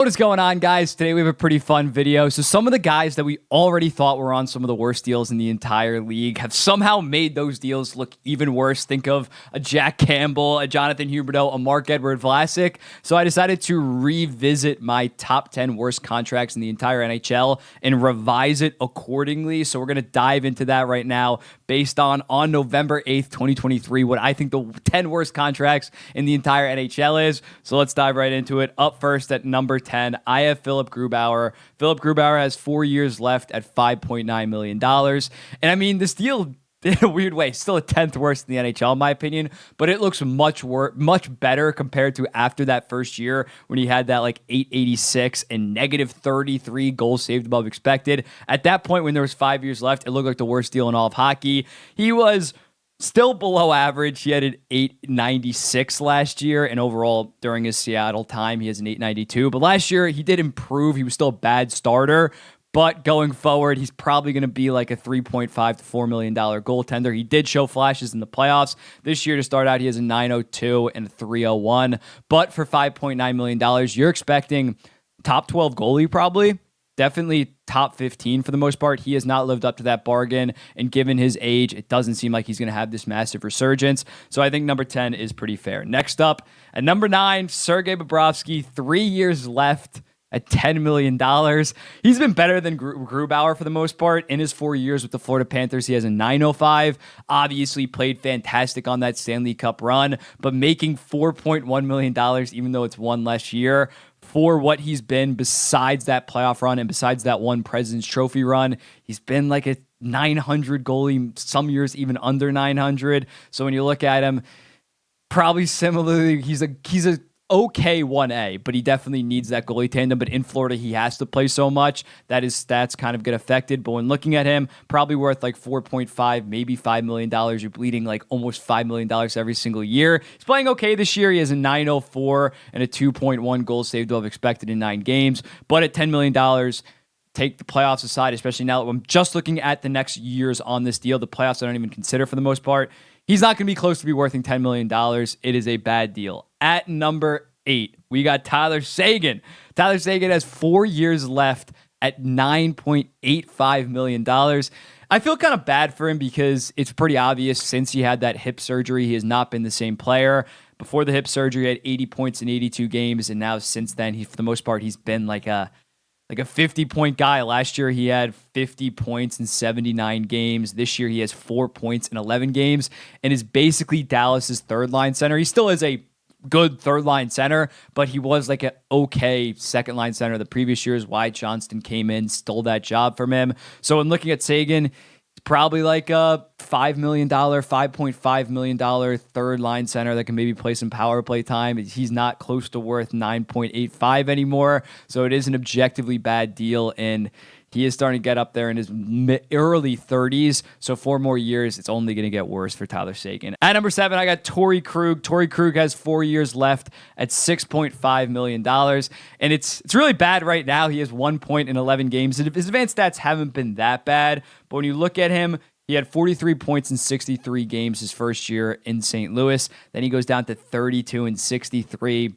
What is going on, guys? Today we have a pretty fun video. So some of the guys that we already thought were on some of the worst deals in the entire league have somehow made those deals look even worse. Think of a Jack Campbell, a Jonathan Huberdeau, a Marc-Edouard Vlasic. So I decided to revisit my top 10 worst contracts in the entire NHL and revise it accordingly. So we're going to dive into that right now based on November 8th, 2023, what I think the 10 worst contracts in the entire NHL is. So let's dive right into it. Up first at number 10, I have Philip Grubauer. Philip Grubauer has 4 years left at $5.9 million. And I mean, this deal, in a weird way, still a 10th worst in the NHL, in my opinion, but it looks much better compared to after that first year when he had that like 886 and negative 33 goals saved above expected. At that point, when there was 5 years left, it looked like the worst deal in all of hockey. He was still below average. He had an 896 last year, and overall during his Seattle time, he has an 892. But last year, he did improve. He was still a bad starter, but going forward, he's probably going to be like a $3.5 to $4 million goaltender. He did show flashes in the playoffs. This year, to start out, he has a 902 and a 301. But for $5.9 million, you're expecting top 12 goalie probably. Definitely top 15 for the most part. He has not lived up to that bargain, and given his age, it doesn't seem like he's going to have this massive resurgence. So I think number 10 is pretty fair. Next up, at number 9, Sergei Bobrovsky, 3 years left at $10 million. He's been better than Grubauer for the most part. In his 4 years with the Florida Panthers, he has a 905. Obviously played fantastic on that Stanley Cup run, but making $4.1 million, even though it's one less year, for what he's been besides that playoff run and besides that one President's Trophy run, he's been like a 900 goalie, some years even under 900. So when you look at him, probably similarly, he's a okay 1A, but he definitely needs that goalie tandem. But in Florida, he has to play so much that his stats kind of get affected. But when looking at him, probably worth like 4.5, maybe $5 million. You're bleeding like almost $5 million every single year. He's playing okay this year. He has a 904 and a 2.1 goals saved above expected in 9 games. But at $10 million, take the playoffs aside, especially now that I'm just looking at the next years on this deal. The playoffs I don't even consider for the most part. He's not going to be close to be worth $10 million. It is a bad deal. At number 8, we got Tyler Seguin. Tyler Seguin has 4 years left at $9.85 million. I feel kind of bad for him because it's pretty obvious since he had that hip surgery, he has not been the same player. Before the hip surgery, he had 80 points in 82 games, and now since then, for the most part, he's been like a 50-point guy. Last year, he had 50 points in 79 games. This year, he has 4 points in 11 games and is basically Dallas's third-line center. He still is a good third-line center, but he was like an okay second-line center the previous years. Wyatt Johnston came in, stole that job from him. So when looking at Seguin, it's probably like a $5 million, $5.5 million third-line center that can maybe play some power play time. He's not close to worth 9.85 anymore, so it is an objectively bad deal, and he is starting to get up there in his early 30s. So 4 more years, it's only going to get worse for Tyler Seguin. At number 7, I got Torrey Krug. Torrey Krug has 4 years left at $6.5 million. And it's really bad right now. He has 1 point in 11 games. His advanced stats haven't been that bad. But when you look at him, he had 43 points in 63 games his first year in St. Louis. Then he goes down to 32 and 63.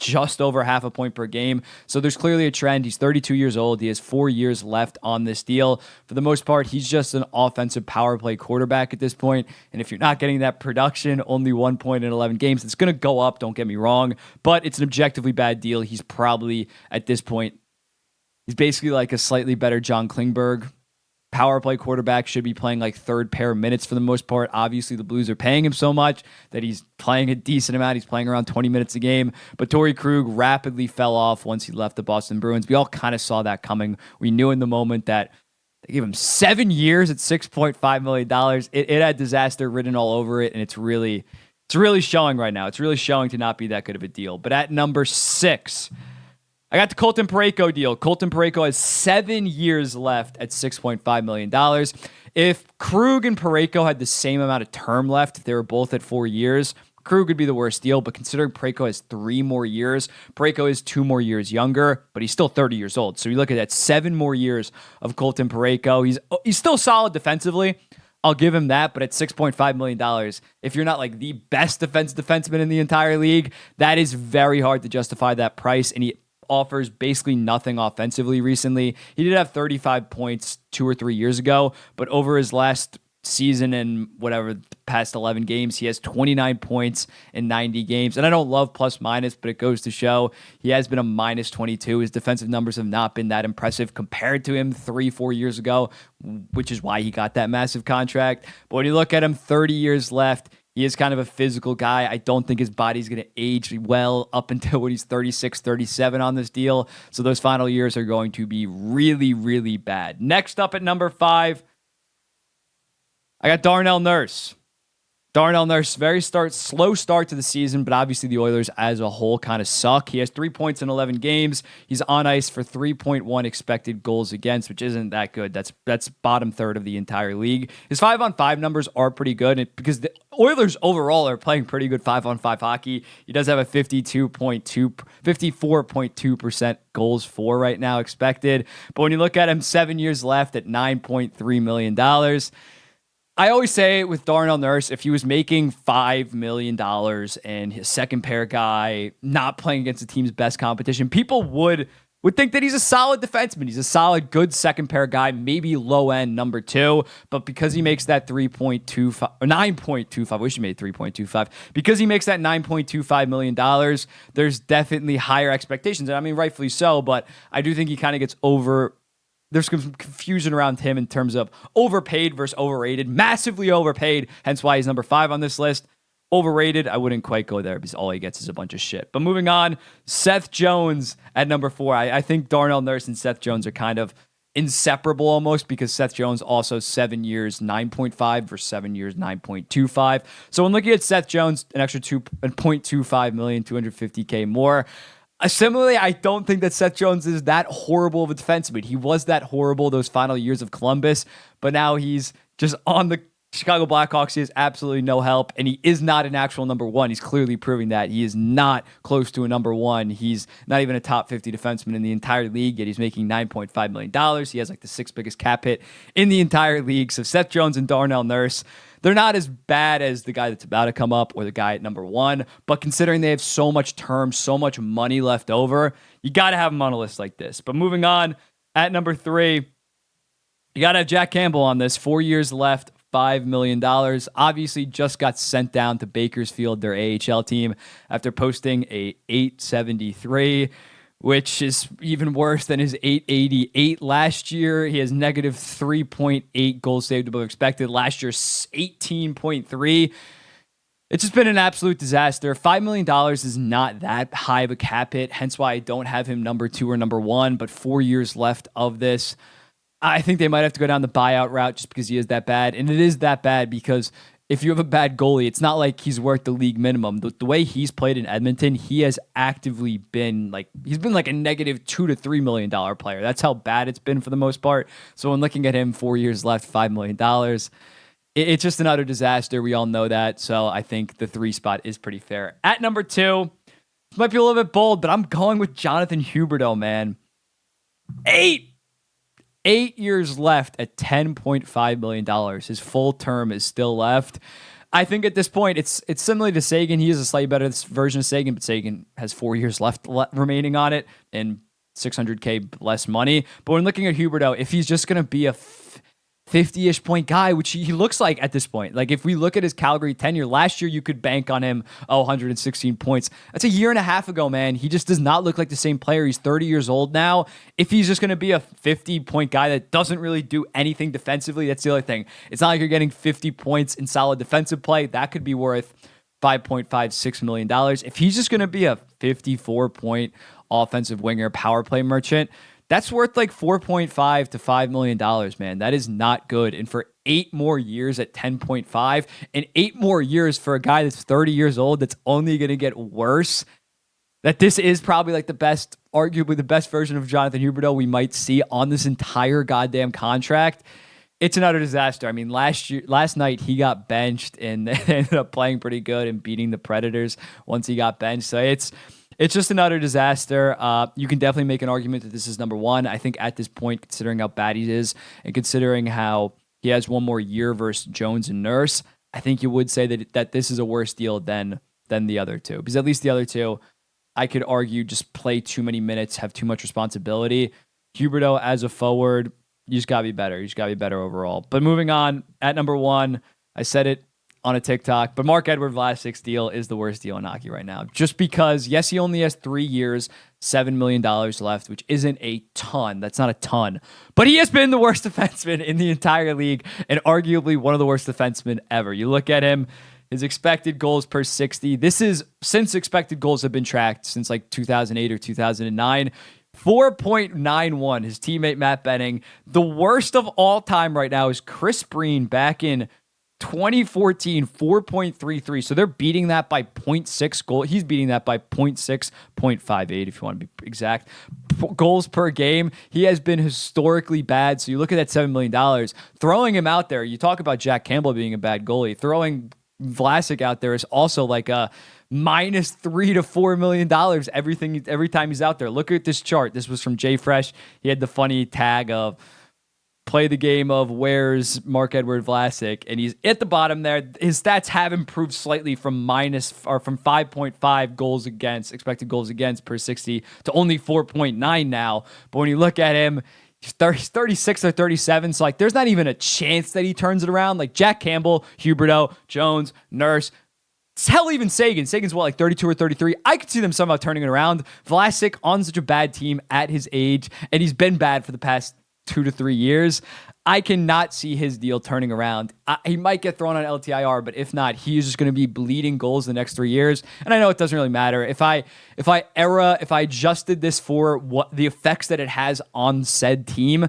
Just over half a point per game. So there's clearly a trend. He's 32 years old. He has 4 years left on this deal. For the most part, he's just an offensive power play quarterback at this point. And if you're not getting that production, only 1 point in 11 games, it's going to go up. Don't get me wrong, but it's an objectively bad deal. He's probably at this point, he's basically like a slightly better John Klingberg. Power play quarterback, should be playing like third pair minutes for the most part. Obviously, the Blues are paying him so much that he's playing a decent amount. He's playing around 20 minutes a game. But Torrey Krug rapidly fell off once he left the Boston Bruins. We all kind of saw that coming. We knew in the moment that they gave him 7 years at $6.5 million. It had disaster written all over it, and it's really showing right now. It's really showing to not be that good of a deal. But at number 6, I got the Colton Parayko deal. Colton Parayko has 7 years left at $6.5 million. If Krug and Parayko had the same amount of term left, if they were both at 4 years, Krug would be the worst deal. But considering Parayko has 3 more years, Parayko is 2 more years younger, but he's still 30 years old. So you look at that, 7 more years of Colton Parayko. He's still solid defensively. I'll give him that, but at $6.5 million, if you're not like the best defenseman in the entire league, that is very hard to justify that price. And he offers basically nothing offensively recently. He did have 35 points 2 or 3 years ago, but over his last season and whatever the past 11 games, he has 29 points in 90 games. And I don't love plus minus, but it goes to show he has been a minus 22. His defensive numbers have not been that impressive compared to him 3-4 years ago, which is why he got that massive contract. But when you look at him, 30 years left, he is kind of a physical guy. I don't think his body's going to age well up until when he's 36, 37 on this deal. So those final years are going to be really, really bad. Next up at number 5, I got Darnell Nurse. Darnell Nurse, slow start to the season, but obviously the Oilers as a whole kind of suck. He has 3 points in 11 games. He's on ice for 3.1 expected goals against, which isn't that good. That's bottom third of the entire league. His 5-on-5 numbers are pretty good because the Oilers overall are playing pretty good 5-on-5 hockey. He does have a 54.2% goals for right now expected. But when you look at him, 7 years left at $9.3 million. I always say with Darnell Nurse, if he was making $5 million and his second pair guy not playing against the team's best competition, people would think that he's a solid defenseman. He's a solid, good second pair guy, maybe low end number 2. But because he makes that 3.25 or 9.25, I wish he made 3.25. Because he makes that $9.25 million, there's definitely higher expectations. And I mean, rightfully so, but I do think he kind of gets there's some confusion around him in terms of overpaid versus overrated. Massively overpaid, hence why he's number 5 on this list. Overrated, I wouldn't quite go there because all he gets is a bunch of shit. But moving on, Seth Jones at number 4. I think Darnell Nurse and Seth Jones are kind of inseparable almost because Seth Jones also 7 years, 9.5 versus 7 years, 9.25. So when looking at Seth Jones, an extra 2.25 million, 250K more. Similarly, I don't think that Seth Jones is that horrible of a defenseman. He was that horrible those final years of Columbus, but now he's just on the Chicago Blackhawks. He has absolutely no help, and he is not an actual number 1. He's clearly proving that. He is not close to a number 1. He's not even a top 50 defenseman in the entire league, yet he's making $9.5 million. He has like the 6th biggest cap hit in the entire league. So Seth Jones and Darnell Nurse, they're not as bad as the guy that's about to come up or the guy at number 1, but considering they have so much term, so much money left over, you got to have them on a list like this. But moving on, at number 3, you got to have Jack Campbell on this. 4 years left, $5 million. Obviously just got sent down to Bakersfield, their AHL team, after posting a .873, which is even worse than his .888 last year. He has negative 3.8 goals saved above expected. Last year's 18.3. It's just been an absolute disaster. $5 million is not that high of a cap hit, hence why I don't have him number 2 or number 1, but 4 years left of this. I think they might have to go down the buyout route just because he is that bad. And it is that bad because if you have a bad goalie, it's not like he's worth the league minimum. The way he's played in Edmonton, he has actively been he's been like a negative $2 to $3 million player. That's how bad it's been for the most part. So when looking at him, 4 years left, $5 million, it's just an utter disaster. We all know that. So I think the 3 spot is pretty fair. At number 2, this might be a little bit bold, but I'm going with Jonathan Huberdeau, man. 8 years left at $10.5 million. His full term is still left. I think at this point, it's similar to Seguin. He is a slightly better version of Seguin, but Seguin has 4 years left remaining on it and $600K less money. But when looking at Huberdeau, if he's just going to be a 50-ish point guy, which he looks like at this point. Like if we look at his Calgary tenure, last year you could bank on him, 116 points. That's a year and a half ago, man. He just does not look like the same player. He's 30 years old now. If he's just going to be a 50-point guy that doesn't really do anything defensively, that's the other thing. It's not like you're getting 50 points in solid defensive play. That could be worth $5.56 million. If he's just going to be a 54-point offensive winger, power play merchant, that's worth like $4.5 to $5 million, man. That is not good. And for 8 more years at 10.5 and 8 more years for a guy that's 30 years old, that's only going to get worse. That this is probably like arguably the best version of Jonathan Huberdeau we might see on this entire goddamn contract. It's an utter disaster. I mean, last night he got benched and ended up playing pretty good and beating the Predators once he got benched. So it's just an utter disaster. You can definitely make an argument that this is number 1. I think at this point, considering how bad he is and considering how he has 1 more year versus Jones and Nurse, I think you would say that this is a worse deal than the other 2. Because at least the other 2, I could argue just play too many minutes, have too much responsibility. Huberdeau as a forward, you just got to be better. You just got to be better overall. But moving on, at number one, I said it on a TikTok, but Marc-Edouard Vlasic's deal is the worst deal in hockey right now. Just because, yes, he only has 3 years, $7 million left, which isn't a ton. That's not a ton. But he has been the worst defenseman in the entire league and arguably one of the worst defensemen ever. You look at him, his expected goals per 60. This is since expected goals have been tracked since like 2008 or 2009. 4.91. His teammate Matt Benning. The worst of all time right now is Chris Breen back in 2014, 4.33. So they're beating that by 0.6 goal. He's beating that by 0.6, 0.58 if you want to be exact. Goals per game. He has been historically bad. So you look at that $7 million. Throwing him out there, you talk about Jack Campbell being a bad goalie. Throwing Vlasic out there is also like a minus $3 to $4 million every time he's out there. Look at this chart. This was from Jay Fresh. He had the funny tag of play the game of where's Marc-Edouard Vlasic, and he's at the bottom there. His stats have improved slightly from 5.5 goals against, expected goals against per 60 to only 4.9 now. But when you look at him, he's 36 or 37, so like there's not even a chance that he turns it around. Like Jack Campbell, Huberdeau, Jones, Nurse, hell, even Sagan. Sagan's what, like 32 or 33? I could see them somehow turning it around. Vlasic on such a bad team at his age, and he's been bad for the past 2 to 3 years. I cannot see his deal turning around. He might get thrown on LTIR, but if not, he's just going to be bleeding goals the next 3 years. And I know it doesn't really matter. If I adjusted this for what the effects that it has on said team,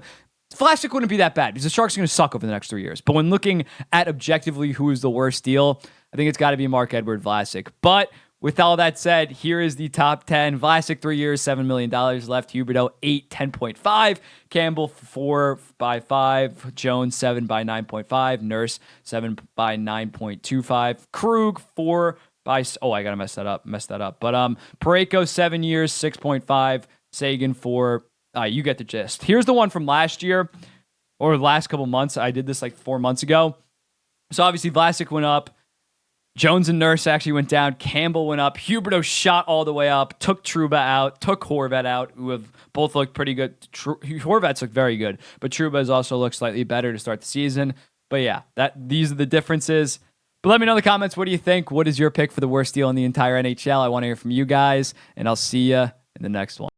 Vlasic wouldn't be that bad because the Sharks are going to suck over the next 3 years. But when looking at objectively who is the worst deal, I think it's got to be Marc-Edouard Vlasic. But with all that said, here is the top 10. Vlasic, 3 years, $7 million left. Huberdeau, 8, 10.5. Campbell, 4 by 5. Jones, 7 by 9.5. Nurse, 7 by 9.25. Krug, 4 by... Oh, I got to mess that up. But Parayko, 7 years, 6.5. Sagan, 4. You get the gist. Here's the one from last year, or the last couple months. I did this like 4 months ago. So obviously Vlasic went up. Jones and Nurse actually went down. Campbell went up. Huberdeau shot all the way up. Took Trouba out. Took Horvat out, who have both looked pretty good. Horvat's looked very good, but Trouba has also looked slightly better to start the season. But yeah, these are the differences. But let me know in the comments, what do you think? What is your pick for the worst deal in the entire NHL? I want to hear from you guys, and I'll see you in the next one.